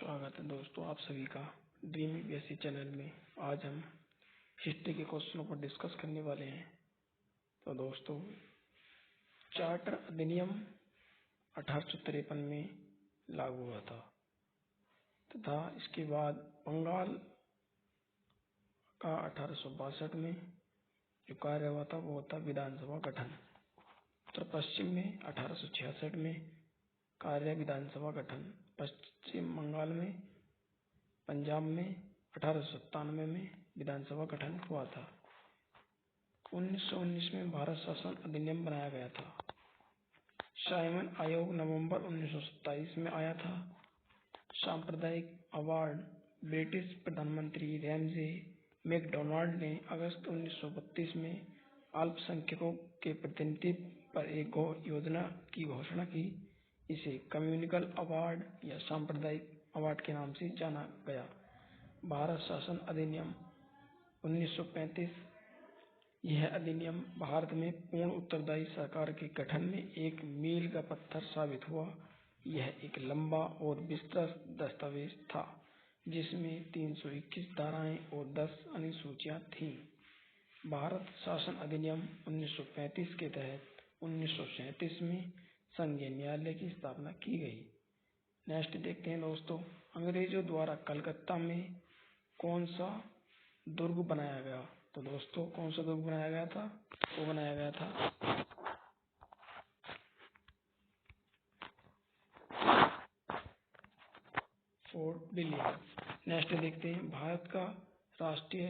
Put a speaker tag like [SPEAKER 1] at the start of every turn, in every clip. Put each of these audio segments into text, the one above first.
[SPEAKER 1] स्वागत है दोस्तों आप सभी का ड्रीम यूपीएससी चैनल में। आज हम हिस्ट्री के क्वेश्चनों पर डिस्कस करने वाले हैं। तो दोस्तों, चार्टर अधिनियम 1853 में लागू हुआ था तथा इसके बाद बंगाल का 1862 में जो कार्य हुआ था वो था विधानसभा गठन। उत्तर पश्चिम में 1866 में कार्य विधानसभा गठन। पश्चिम बंगाल में, पंजाब में 1897 में विधानसभा गठन हुआ था। 1919 में भारत शासन अधिनियम बनाया गया था। साइमन आयोग नवंबर 1927 में आया था। सांप्रदायिक अवार्ड ब्रिटिश प्रधानमंत्री रैमजे मैकडोनाल्ड ने अगस्त 1932 में अल्पसंख्यकों के प्रतिनिधित्व पर एक योजना की घोषणा की। इसे कम्युनिकल अवार्ड या सांप्रदायिक अवार्ड के नाम से जाना गया। भारत शासन अधिनियम 1935। यह अधिनियम भारत में पूर्ण उत्तरदायी सरकार के गठन में एक मील का पत्थर साबित हुआ। यह एक लंबा और विस्तृत दस्तावेज था जिसमें 321 धाराएं और 10 अनुसूचियां थीं। भारत शासन अधिनियम 1935 के तहत 1937 में संघीय न्यायालय की स्थापना की गई। नेक्स्ट देखते हैं दोस्तों, अंग्रेजों द्वारा कलकत्ता में कौन सा दुर्ग बनाया गया। तो दोस्तों, कौन सा दुर्ग बनाया गया था? वो बनाया गया था फोर्ट विलियम। नेक्स्ट देखते हैं, भारत का राष्ट्रीय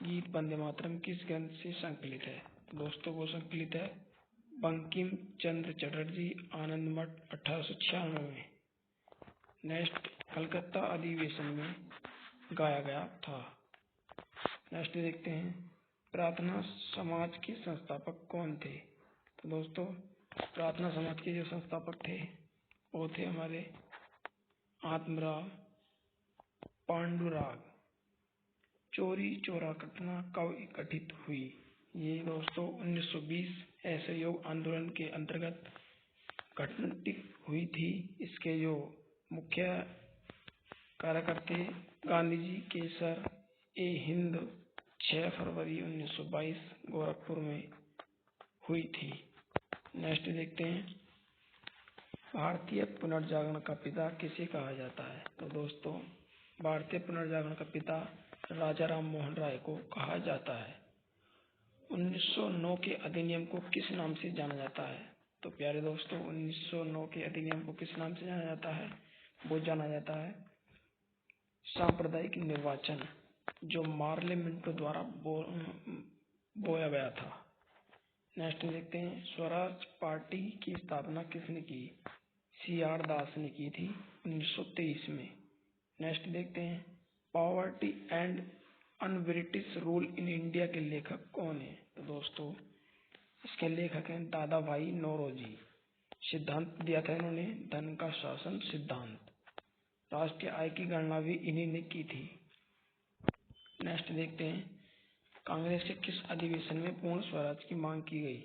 [SPEAKER 1] गीत वंदे मातरम किस ग्रंथ से संकलित है। तो दोस्तों, वो संकलित है बंकिम चंद्र चटर्जी आनंद मठ 1896 में। नेक्स्ट, कलकत्ता अधिवेशन में गाया गया था। नेक्स्ट देखते हैं, प्रार्थना समाज के संस्थापक कौन थे। तो दोस्तों, प्रार्थना समाज के जो संस्थापक थे वो थे हमारे आत्माराम पांडुराग। चौरी चौरा घटना कब गठित हुई। ये दोस्तों 1920 असहयोग आंदोलन के अंतर्गत घटित हुई थी। इसके जो मुख्य कार्यकर्ता गांधी जी केसर ए हिंद 6 फरवरी 1922 गोरखपुर में हुई थी। नेक्स्ट देखते हैं, भारतीय पुनर्जागरण का पिता किसे कहा जाता है। तो दोस्तों, भारतीय पुनर्जागरण का पिता राजा राम मोहन राय को कहा जाता है। 1909 के अधिनियम को किस नाम से जाना जाता है। तो प्यारे दोस्तों, 1909 के अधिनियम को किस नाम से जाना जाता है। वो जाना जाता है सांप्रदायिक निर्वाचन, जो मार्ले मिंटो द्वारा बोया गया था। नेक्स्ट देखते हैं, स्वराज पार्टी की स्थापना किसने की। CR दास ने की थी 1923 में। नेक्स्ट देखते हैं, poverty and un British rule in India के लेखक कौन है। तो दोस्तों, इसके लेखक हैं दादा भाई नौरोजी। सिद्धांत दिया था इन्होंने धन का शासन सिद्धांत। राष्ट्रीय आय की गणना भी इन्हीं ने की थी। नेक्स्ट देखते हैं, कांग्रेस के किस अधिवेशन में पूर्ण स्वराज की मांग की गई।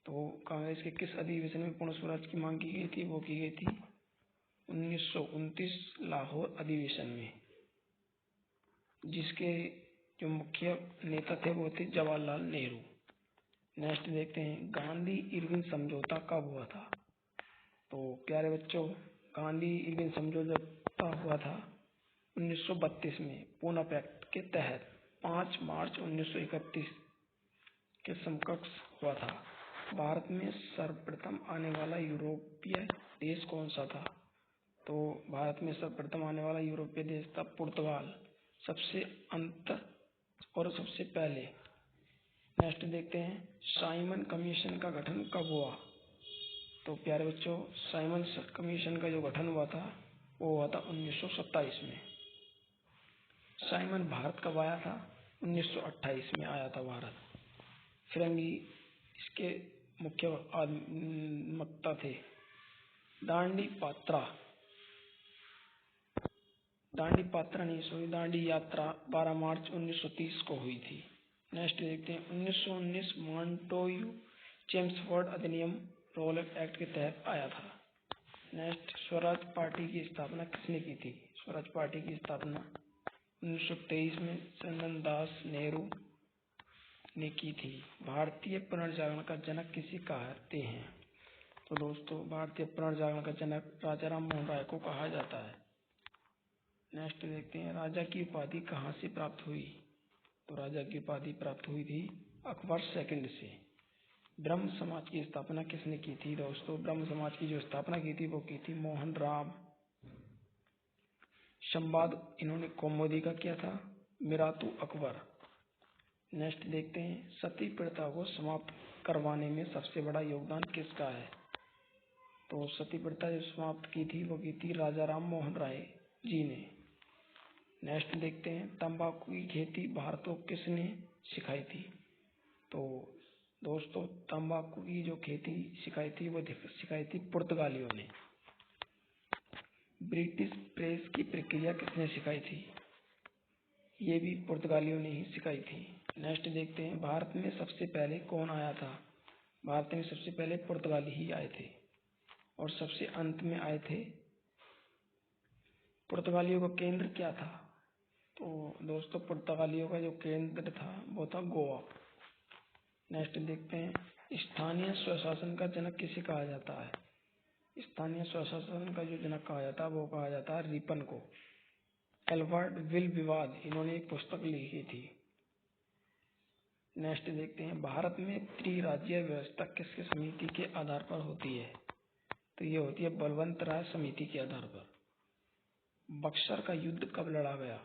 [SPEAKER 1] तो कांग्रेस के किस अधिवेशन में पूर्ण स्वराज की मांग की गई थी। वो की गई थी 1929 लाहौर अधिवेशन में, जिसके जो मुख्य नेता थे वो थे जवाहरलाल नेहरू। नेक्स्ट देखते हैं, गांधी इरविन समझौता कब हुआ था। तो प्यारे बच्चों, गांधी इरविन समझौता हुआ था 1932 में पूना पैक्ट के तहत 5 मार्च 1931 के समकक्ष हुआ था। भारत में सर्वप्रथम आने वाला यूरोपीय देश कौन सा था। तो भारत में सर्वप्रथम आने वाला यूरोपीय देश था पुर्तगाल, सबसे अंत और सबसे पहले। नेक्स्ट देखते हैं, साइमन कमीशन का गठन कब हुआ। तो प्यारे बच्चों, साइमन कमीशन का जो गठन हुआ था वो हुआ था 1927 में। साइमन भारत कब आया था। 1928 में आया था भारत। फिरंगी इसके मुख्य वक्ता थे। दांडी यात्रा 12 मार्च 1930 को हुई थी। नेक्स्ट देखते हैं, 1919 मॉन्टोयू चेम्सफोर्ड अधिनियम रोलेट एक्ट के तहत आया था। नेक्स्ट, स्वराज पार्टी की स्थापना किसने की थी? स्वराज पार्टी की स्थापना 1923 में चंदन दास नेहरू ने की थी। भारतीय पुनर्जागरण का जनक किसे कहते हैं? तो दोस्तों, भारतीय पुनर्जागरण का जनक राजा राम मोहन राय को कहा जाता है। नेक्स्ट देखते हैं, राजा की उपाधि कहाँ से प्राप्त हुई? तो राजा की उपाधि प्राप्त हुई थी अकबर सेकंड से। ब्रह्म समाज की स्थापना किसने की थी? दोस्तों, ब्रह्म समाज की जो स्थापना की थी वो की थी मोहन राम। संवाद इन्होंने कौमुदी का किया था, मिरातू अकबर। नेक्स्ट देखते हैं, सती प्रथा को समाप्त करवाने में सबसे बड़ा योगदान किसका है? तो सती प्रथा जो समाप्त की थी वो की थी राजा राम मोहन राय जी ने। नेक्स्ट देखते हैं, तंबाकू की खेती भारत को किसने सिखाई थी? तो दोस्तों, तंबाकू की जो खेती सिखाई थी वो सिखाई थी पुर्तगालियों ने। ब्रिटिश प्रेस की प्रक्रिया किसने सिखाई थी? ये भी पुर्तगालियों ने ही सिखाई थी। नेक्स्ट देखते हैं, भारत में सबसे पहले कौन आया था? भारत में सबसे पहले पुर्तगाली ही आए थे और सबसे अंत में आए थे। पुर्तगालियों का केंद्र क्या था? तो दोस्तों, पुर्तगालियों का जो केंद्र था वो था गोवा। नेक्स्ट देखते हैं, स्थानीय स्वशासन का जनक किसे कहा जाता है? स्थानीय स्वशासन का जो जनक कहा जाता है वो कहा जाता है रिपन को। एल्बर्ट विल विवाद इन्होंने एक पुस्तक लिखी थी। नेक्स्ट देखते हैं, भारत में त्रिराज्यीय व्यवस्था किसकी समिति के आधार पर होती है? तो ये होती है बलवंत राय समिति के आधार पर। बक्सर का युद्ध कब लड़ा गया?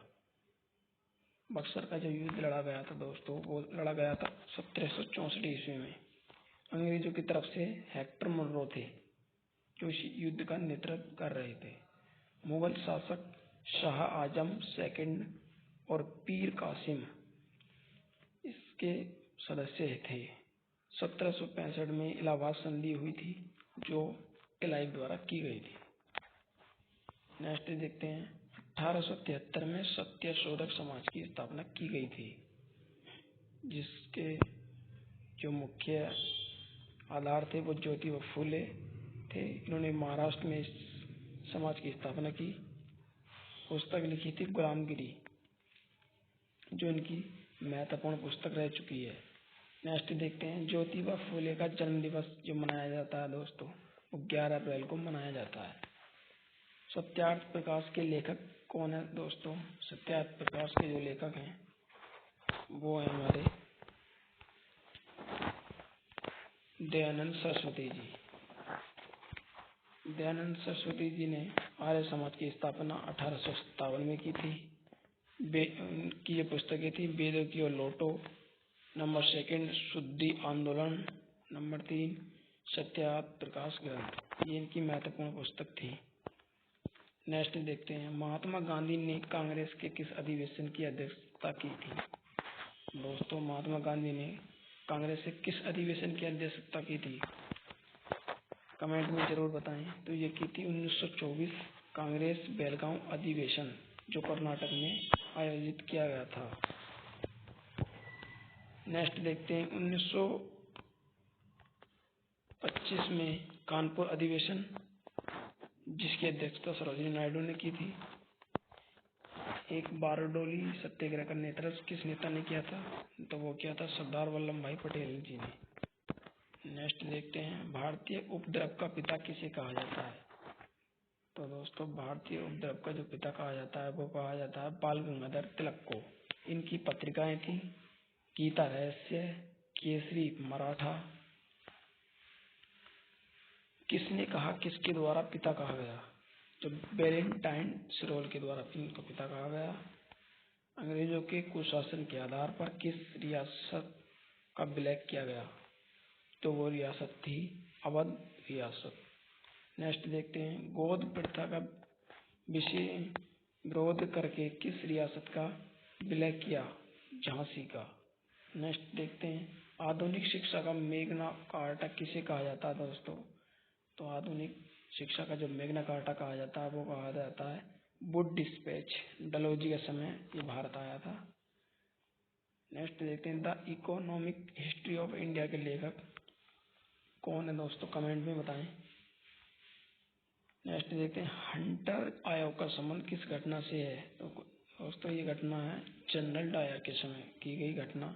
[SPEAKER 1] बक्सर का जो युद्ध लड़ा गया था दोस्तों, वो लड़ा गया था 1764 ईस्वी में। अंग्रेजों की तरफ से हेक्टर मुनरो थे जो इस युद्ध का नेतृत्व कर रहे थे। मुगल शासक शाह आजम सेकंड और पीर कासिम इसके सदस्य थे। 1765 में इलाहाबाद संधि हुई थी जो क्लाइव द्वारा की गई थी। नेक्स्ट देखते हैं, 1873 में सत्य शोधक समाज की स्थापना की गई थी जिसके जो मुख्य आधार थे वो ज्योतिबा फूले थे। इन्होंने महाराष्ट्र में इस समाज की स्थापना की। पुस्तक लिखी थी गुलामगिरी जो इनकी महत्वपूर्ण पुस्तक रह चुकी है। नेक्स्ट देखते हैं, ज्योतिबा फूले का जन्म दिवस जो मनाया जाता है दोस्तों वो 11 अप्रैल को मनाया जाता है। सत्यार्थ प्रकाश के लेखक कौन है दोस्तों? सत्यार्थ प्रकाश के जो लेखक हैं वो है हमारे दयानंद सरस्वती जी। दयानंद सरस्वती जी ने आर्य समाज की स्थापना 1857 में की थी। उनकी ये पुस्तकें थी वेदों की ओर लौटो, नंबर 2 शुद्धि आंदोलन, नंबर 3 सत्यार्थ प्रकाश ग्रंथ। ये इनकी महत्वपूर्ण पुस्तक थी। नेक्स्ट देखते हैं, महात्मा गांधी ने कांग्रेस के किस अधिवेशन की अध्यक्षता की थी? दोस्तों, महात्मा गांधी ने कांग्रेस के किस अधिवेशन की अध्यक्षता की थी? कमेंट में जरूर बताएं। तो ये की थी 1924 कांग्रेस बेलगांव अधिवेशन जो कर्नाटक में आयोजित किया गया था। नेक्स्ट देखते हैं, 1925 में कानपुर अधिवेशन जिसकी अध्यक्षता सरोजिनी नायडू ने की थी। एक बारडोली सत्याग्रह का नेतृत्व किस नेता ने किया था? तो वो किया था सरदार वल्लभ भाई पटेल जी ने। नेक्स्ट देखते हैं, भारतीय उपद्रव का पिता किसे कहा जाता है? तो दोस्तों, भारतीय उपद्रव का जो पिता कहा जाता है वो कहा जाता है बाल गंगाधर तिलक को। इनकी पत्रिकाएं थी गीता रहस्य, केसरी मराठा। किसने कहा किसके द्वारा पिता कहा गया? तो वैलेंटाइन सिरोल के द्वारा इनका पिता कहा गया। अंग्रेजों के कुशासन के आधार पर किस रियासत का विलय किया गया? तो वो रियासत थी अवध रियासत। नेक्स्ट देखते हैं, गोद प्रथा का विरोध करके किस रियासत का विलय किया? झांसी का। नेक्स्ट देखते हैं, आधुनिक शिक्षा का मैग्ना कार्टा किसे कहा जाता है दोस्तों? तो आधुनिक शिक्षा का जो मैग्ना कार्टा कहा जाता है वो कहा जाता है वुड डिस्पैच। डलहौजी के समय ये भारत आया था। नेक्स्ट देखते हैं, the economic history of India के लेखक कौन है दोस्तों? कमेंट में बताएं। नेक्स्ट देखते हैं हंटर आयोग का संबंध किस घटना से है। तो दोस्तों ये घटना है जनरल डायर के समय की गई घटना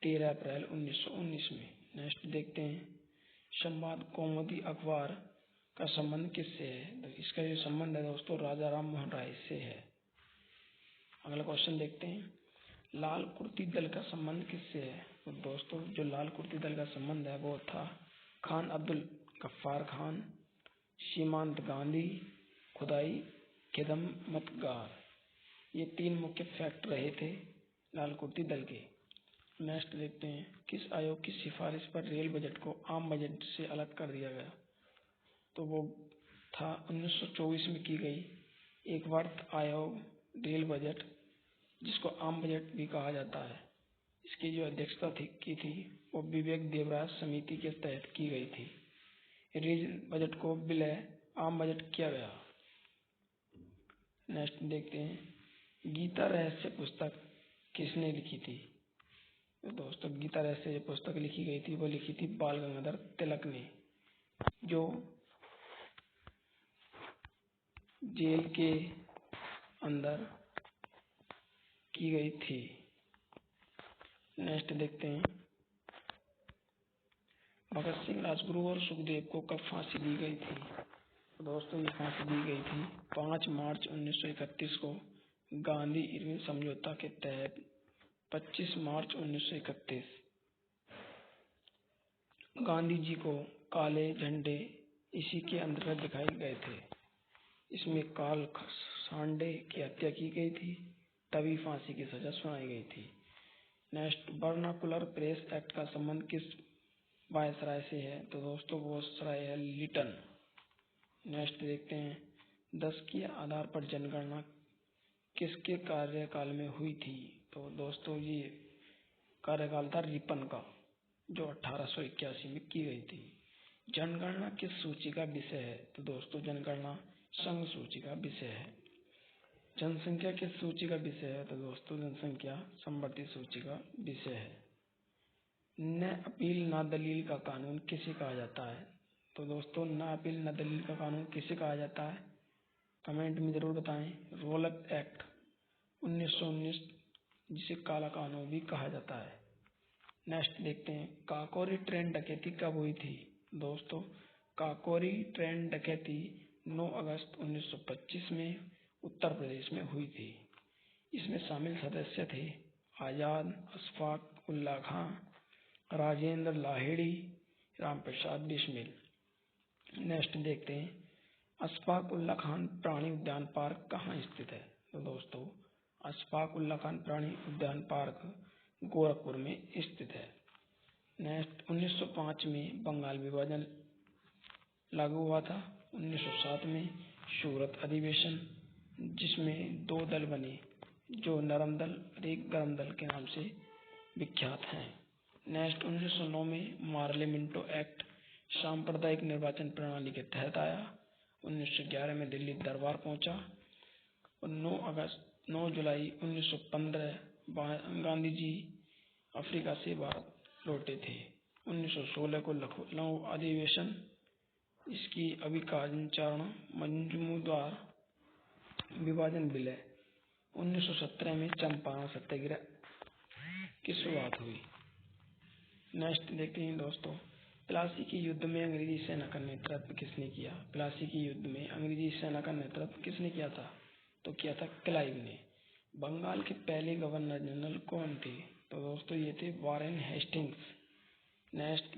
[SPEAKER 1] 13 अप्रैल 1919 में। नेक्स्ट देखते हैं संवाद कौमुदी अखबार का संबंध किससे है। तो इसका जो संबंध है दोस्तों राजा राम मोहन राय से है। अगला क्वेश्चन देखते हैं लाल कुर्ती दल का संबंध किससे है। तो दोस्तों जो लाल कुर्ती दल का संबंध है वो था खान अब्दुल गफ्फार खान, सीमांत गांधी, खुदाई खिदमतगार, ये 3 मुख्य फैक्टर रहे थे लाल कुर्ती दल के। नेक्स्ट देखते हैं किस आयोग की सिफारिश पर रेल बजट को आम बजट से अलग कर दिया गया। तो वो था 1924 में की गई एकवर्ष आयोग रेल बजट, जिसको आम बजट भी कहा जाता है। इसकी जो अध्यक्षता की थी वो विवेक देवराज समिति के तहत की गई थी। रेल बजट को विलय आम बजट किया गया। नेक्स्ट देखते हैं गीता रहस्य पुस्तक किसने लिखी थी। तो दोस्तों गीता रहस्य जो पुस्तक लिखी गई थी वो लिखी थी बाल गंगाधर तिलक ने, जो जेल के अंदर की गई थी। नेक्स्ट देखते हैं भगत सिंह, राजगुरु और सुखदेव को कब फांसी दी गई थी। तो दोस्तों ये फांसी दी गई थी 5 मार्च 1931 को गांधी इरविन समझौता के तहत 25 मार्च 1931। गांधी जी को काले झंडे इसी के अंतर्गत दिखाए गए थे। इसमें काल सांडे की हत्या की गई थी, तभी फांसी की सजा सुनाई गई थी। नेक्स्ट वर्नाकुलर प्रेस एक्ट का संबंध किस वायसराय से है। तो दोस्तों वो सराय है लिटन। नेक्स्ट देखते हैं 10 के आधार पर जनगणना किसके कार्यकाल में हुई थी। तो दोस्तों ये कार्यकाल था रिपन का, जो 1881 में की गई थी। जनगणना किस सूची का विषय है। तो दोस्तों जनगणना संघ सूची का विषय है। जनसंख्या किस सूची का विषय है। तो दोस्तों जनसंख्या संवर्धित सूची का विषय है। न अपील न दलील का कानून किसे कहा जाता है। तो दोस्तों न अपील न दलील का कानून किसे कहा जाता है, कमेंट में जरूर बताएं। रोलक एक्ट 1919, जिसे काला कानून भी कहा जाता है। नेक्स्ट देखते हैं काकोरी ट्रेन डकैती कब हुई थी। दोस्तों काकोरी ट्रेन डकैती 9 अगस्त 1925 में उत्तर प्रदेश में हुई थी। इसमें शामिल सदस्य थे आजाद, अशफाक उल्ला खां, राजेंद्र लाहिड़ी, रामप्रसाद बिस्मिल। नेक्स्ट देखते हैं अशफाक उल्ला खान प्राणी उद्यान पार्क कहाँ स्थित है। तो दोस्तों अशफाक उल्ला खान प्राणी उद्यान पार्क गोरखपुर में स्थित है। नेक्स्ट 1905 में बंगाल विभाजन लागू हुआ था। 1907 में सूरत अधिवेशन, जिसमें 2 दल बने, जो नरम दल और एक गरम दल के नाम से विख्यात हैं। नेक्स्ट 1909 में मार्ले मिंटो एक्ट सांप्रदायिक निर्वाचन प्रणाली के तहत आया। 1911 में दिल्ली दरबार पहुंचा और 9 जुलाई 1915 गांधी जी अफ्रीका से भारत लौटे थे। 1916 को लखनऊ अधिवेशन, इसकी अभिकारण मजमूदार विभाजन विलय। 1917 में चंपारण सत्याग्रह की शुरुआत हुई। नेक्स्ट देखते हैं दोस्तों प्लासी के युद्ध में अंग्रेजी सेना का नेतृत्व किसने किया। प्लासी के युद्ध में अंग्रेजी सेना का नेतृत्व किसने किया था। तो किया था क्लाइव ने। बंगाल के पहले गवर्नर जनरल कौन थे। तो दोस्तों ये थे वारेन हेस्टिंग्स। नेक्स्ट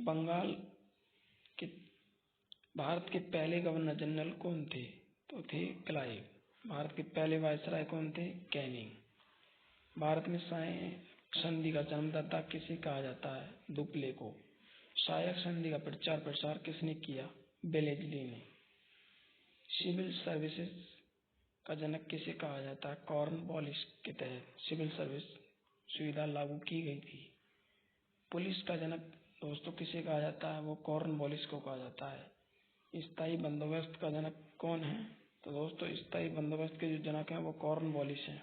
[SPEAKER 1] भारत के पहले गवर्नर जनरल कौन थे। तो थे क्लाइव। भारत के पहले वायसराय कौन थे, कैनिंग। भारत में सहायक संधि का जन्मदाता किसे कहा जाता है, दुपले को। सहायक संधि का प्रचार प्रसार किसने किया, बेलेजली ने। सिविल सर्विसेज का जनक किसे कहा जाता है, कॉर्नवालिस के तहत सिविल सर्विस सुविधा लागू की गई थी। पुलिस का जनक दोस्तों किसे कहा जाता है, वो कॉर्नवालिस को कहा जाता है। स्थायी बंदोबस्त का जनक कौन है। तो दोस्तों स्थायी बंदोबस्त के जो जनक हैं वो कॉर्नवालिस हैं।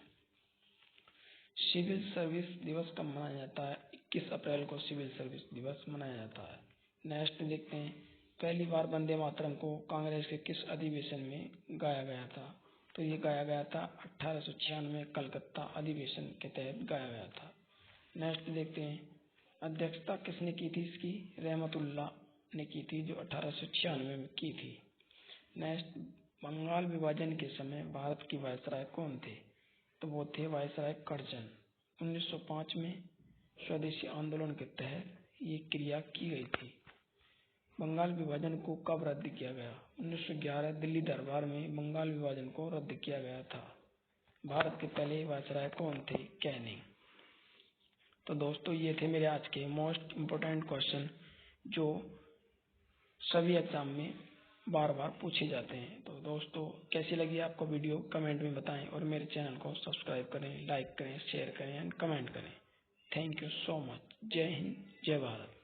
[SPEAKER 1] सिविल सर्विस दिवस कब मनाया जाता है, 21 अप्रैल को सिविल सर्विस दिवस मनाया जाता है। नेक्स्ट देखते हैं पहली बार वंदे मातरम को कांग्रेस के किस अधिवेशन में गाया गया था? तो ये गाया गया था 1896 कलकत्ता अधिवेशन के तहत गाया गया था। नेक्स्ट देखते हैं, अध्यक्षता किसने की थी इसकी? रहमतुल्लाह ने की थी, जो 1896 में की थी। नेक्स्ट, बंगाल विभाजन के समय भारत की वायसराय कौन थे? तो वो थे वायसराय कर्जन। 1905 में स्वदेशी आंदोलन के तहत ये क्रिया की गई थी। बंगाल विभाजन को कब रद्द किया गया? 1911 दिल्ली दरबार में बंगाल विभाजन को रद्द किया गया था। भारत के पहले वायसराय कौन थे? कैनिंग। तो दोस्तों, ये थे मेरे आज के मोस्ट इम्पोर्टेंट क्वेश्चन जो सभी एग्जाम में बार बार पूछे जाते हैं। तो दोस्तों, कैसी लगी आपको वीडियो कमेंट में बताएं और मेरे चैनल को सब्सक्राइब करें, लाइक करें, शेयर करें एंड कमेंट करें। Thank you so much. जय हिंद, जय भारत।